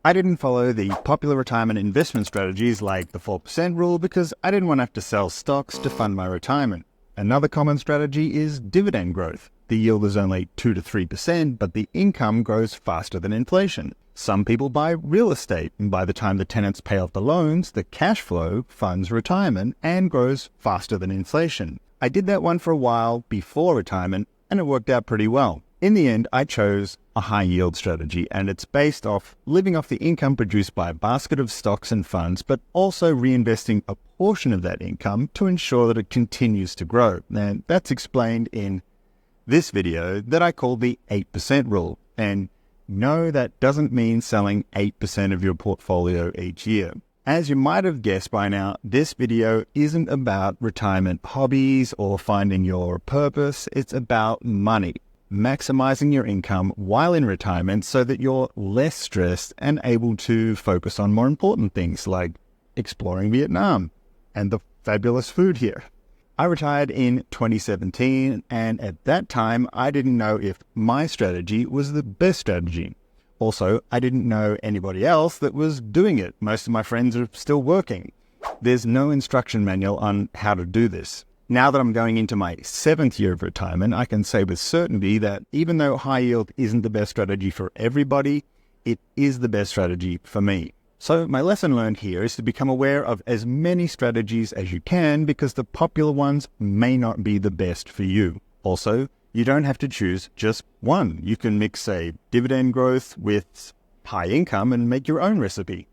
I didn't follow the popular retirement investment strategies like the 4% rule because I didn't want to have to sell stocks to fund my retirement. Another common strategy is dividend growth. The yield is only 2 to 3%, but the income grows faster than inflation. Some people buy real estate, and by the time the tenants pay off the loans, the cash flow funds retirement and grows faster than inflation. I did that one for a while before retirement, and it worked out pretty well. In the end, I chose a high yield strategy, and it's based off living off the income produced by a basket of stocks and funds, but also reinvesting a portion of that income to ensure that it continues to grow. And that's explained in this video that I call the 8% rule. And no, that doesn't mean selling 8% of your portfolio each year. As you might have guessed by now, this video isn't about retirement hobbies or finding your purpose. It's about money. Maximizing your income while in retirement so that you're less stressed and able to focus on more important things like exploring Vietnam and the fabulous food here. I retired in 2017, and at that time, I didn't know if my strategy was the best strategy. Also, I didn't know anybody else that was doing it. Most of my friends are still working. There's no instruction manual on how to do this. Now that I'm going into my 7th year of retirement, I can say with certainty that even though high yield isn't the best strategy for everybody, it is the best strategy for me. So my lesson learned here is to become aware of as many strategies as you can because the popular ones may not be the best for you. Also, you don't have to choose just one. You can mix, say, dividend growth with high income and make your own recipe.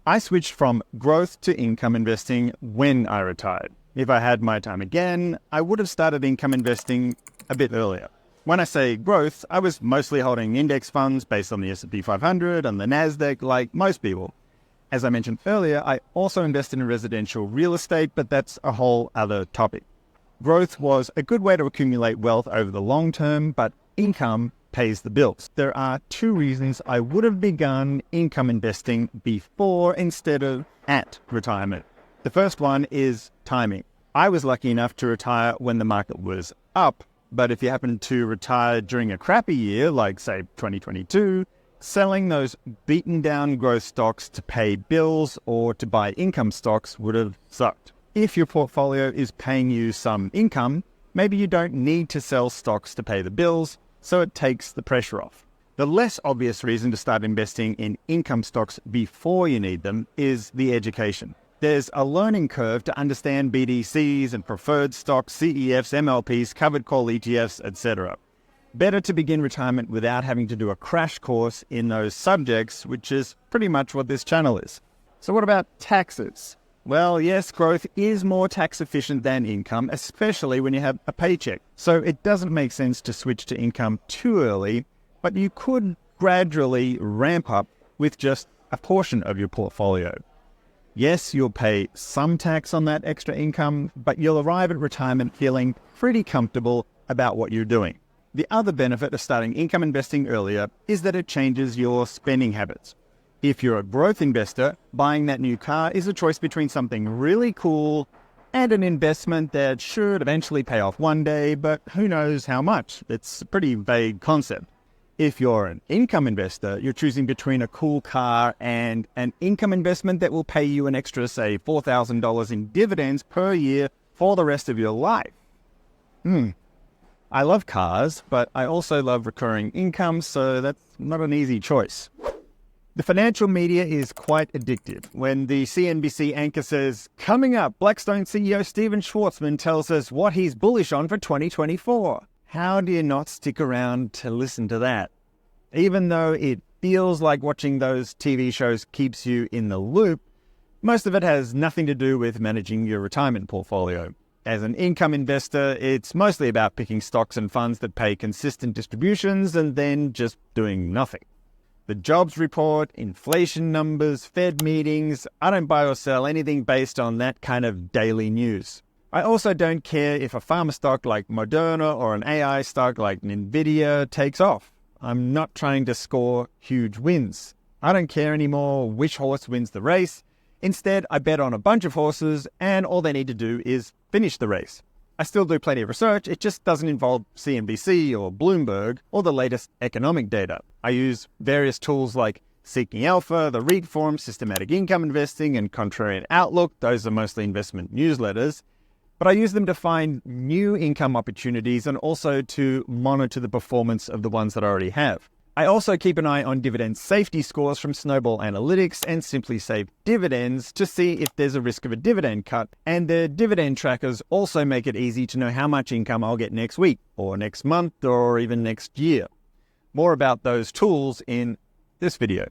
I switched from growth to income investing when I retired. If I had my time again, I would have started income investing a bit earlier. When I say growth, I was mostly holding index funds based on the S&P 500 and the Nasdaq like most people. As I mentioned earlier, I also invested in residential real estate, but that's a whole other topic. Growth was a good way to accumulate wealth over the long term, but income pays the bills. There are 2 reasons I would have begun income investing before instead of at retirement. The first one is timing. I was lucky enough to retire when the market was up, but if you happen to retire during a crappy year, like say 2022, selling those beaten down growth stocks to pay bills or to buy income stocks would have sucked. If your portfolio is paying you some income, maybe you don't need to sell stocks to pay the bills, so it takes the pressure off. The less obvious reason to start investing in income stocks before you need them is the education. There's a learning curve to understand BDCs and preferred stocks, CEFs, MLPs, covered call ETFs, etc. Better to begin retirement without having to do a crash course in those subjects, which is pretty much what this channel is. So what about taxes? Well, yes, growth is more tax efficient than income, especially when you have a paycheck. So it doesn't make sense to switch to income too early, but you could gradually ramp up with just a portion of your portfolio. Yes, you'll pay some tax on that extra income, but you'll arrive at retirement feeling pretty comfortable about what you're doing. The other benefit of starting income investing earlier is that it changes your spending habits. If you're a growth investor, buying that new car is a choice between something really cool and an investment that should eventually pay off one day, but who knows how much. It's a pretty vague concept. If you're an income investor, you're choosing between a cool car and an income investment that will pay you an extra, say, $4,000 in dividends per year for the rest of your life. I love cars, but I also love recurring income, so that's not an easy choice. The financial media is quite addictive. When the CNBC anchor says, "Coming up, Blackstone CEO Stephen Schwarzman tells us what he's bullish on for 2024. How do you not stick around to listen to that? Even though it feels like watching those TV shows keeps you in the loop, most of it has nothing to do with managing your retirement portfolio. As an income investor, it's mostly about picking stocks and funds that pay consistent distributions and then just doing nothing. The jobs report, inflation numbers, Fed meetings, I don't buy or sell anything based on that kind of daily news. I also don't care if a pharma stock like Moderna or an AI stock like Nvidia takes off. I'm not trying to score huge wins. I don't care anymore which horse wins the race. Instead, I bet on a bunch of horses and all they need to do is finish the race. I still do plenty of research, it just doesn't involve CNBC or Bloomberg or the latest economic data. I use various tools like Seeking Alpha, the REIT Forum, Systematic Income Investing, and Contrarian Outlook. Those are mostly investment newsletters. But I use them to find new income opportunities and also to monitor the performance of the ones that I already have. I also keep an eye on dividend safety scores from Snowball Analytics and Simply Save Dividends to see if there's a risk of a dividend cut. And the dividend trackers also make it easy to know how much income I'll get next week or next month or even next year. More about those tools in this video.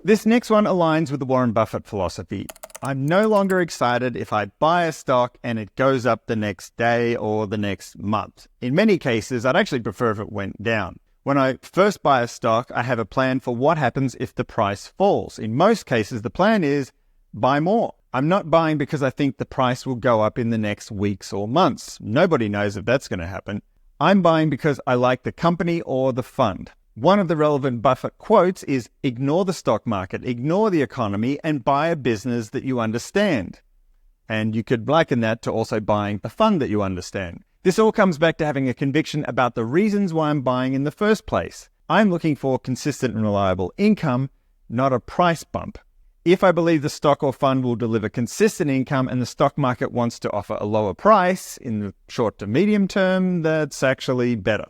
This next one aligns with the Warren Buffett philosophy. I'm no longer excited if I buy a stock and it goes up the next day or the next month. In many cases, I'd actually prefer if it went down. When I first buy a stock, I have a plan for what happens if the price falls. In most cases, the plan is buy more. I'm not buying because I think the price will go up in the next weeks or months. Nobody knows if that's going to happen. I'm buying because I like the company or the fund. One of the relevant Buffett quotes is, ignore the stock market, ignore the economy, and buy a business that you understand. And you could liken that to also buying a fund that you understand. This all comes back to having a conviction about the reasons why I'm buying in the first place. I'm looking for consistent and reliable income, not a price bump. If I believe the stock or fund will deliver consistent income and the stock market wants to offer a lower price in the short to medium term, that's actually better.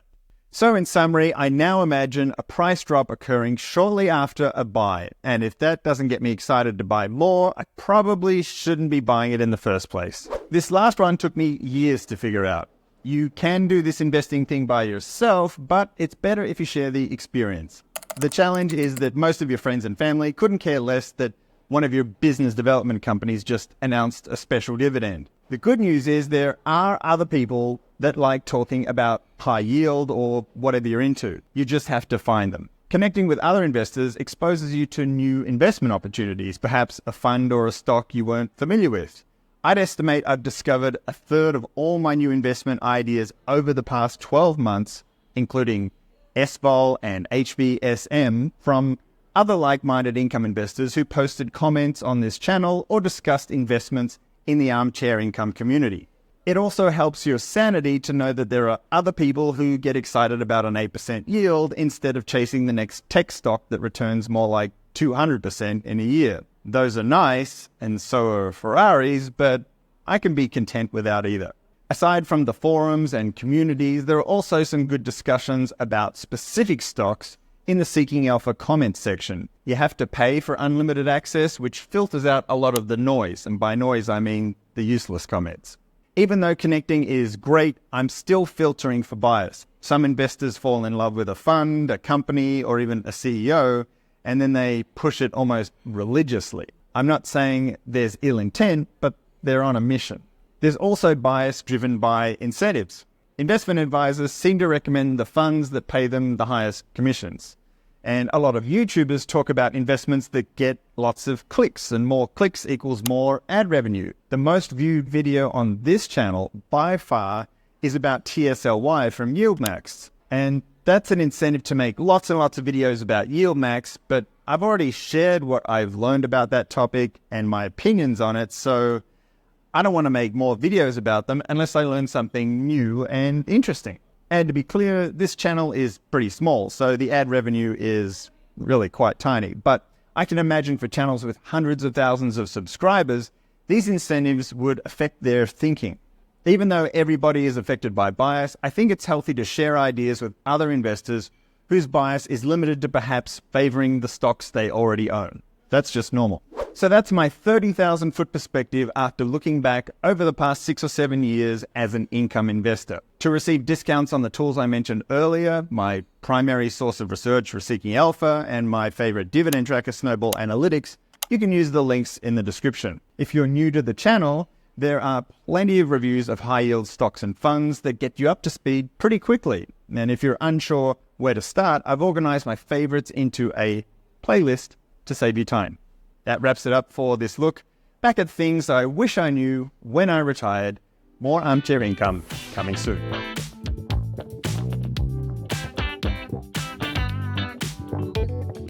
So in summary, I now imagine a price drop occurring shortly after a buy. And if that doesn't get me excited to buy more, I probably shouldn't be buying it in the first place. This last one took me years to figure out. You can do this investing thing by yourself, but it's better if you share the experience. The challenge is that most of your friends and family couldn't care less that one of your business development companies just announced a special dividend. The good news is there are other people that like talking about high yield or whatever you're into. You just have to find them. Connecting with other investors exposes you to new investment opportunities, perhaps a fund or a stock you weren't familiar with. I'd estimate I've discovered a third of all my new investment ideas over the past 12 months, including SVOL and HVSM, from other like-minded income investors who posted comments on this channel or discussed investments in the armchair income community. It also helps your sanity to know that there are other people who get excited about an 8% yield instead of chasing the next tech stock that returns more like 200% in a year. Those are nice, and so are Ferraris, but I can be content without either. Aside from the forums and communities, there are also some good discussions about specific stocks in the Seeking Alpha comments section. You have to pay for unlimited access, which filters out a lot of the noise, and by noise I mean the useless comments. Even though connecting is great, I'm still filtering for bias. Some investors fall in love with a fund, a company, or even a CEO, and then they push it almost religiously. I'm not saying there's ill intent, but they're on a mission. There's also bias driven by incentives. Investment advisors seem to recommend the funds that pay them the highest commissions. And a lot of YouTubers talk about investments that get lots of clicks, and more clicks equals more ad revenue. The most viewed video on this channel, by far, is about TSLY from YieldMax. And that's an incentive to make lots and lots of videos about YieldMax, but I've already shared what I've learned about that topic and my opinions on it, so I don't want to make more videos about them unless I learn something new and interesting. And to be clear, this channel is pretty small, so the ad revenue is really quite tiny. But I can imagine for channels with hundreds of thousands of subscribers, these incentives would affect their thinking. Even though everybody is affected by bias, I think it's healthy to share ideas with other investors whose bias is limited to perhaps favoring the stocks they already own. That's just normal. So that's my 30,000-foot perspective after looking back over the past 6 or 7 years as an income investor. To receive discounts on the tools I mentioned earlier, my primary source of research for Seeking Alpha, and my favorite dividend tracker, Snowball Analytics, you can use the links in the description. If you're new to the channel, there are plenty of reviews of high-yield stocks and funds that get you up to speed pretty quickly. And if you're unsure where to start, I've organized my favorites into a playlist to save you time. That wraps it up for this look back at things I wish I knew when I retired. More armchair income coming soon.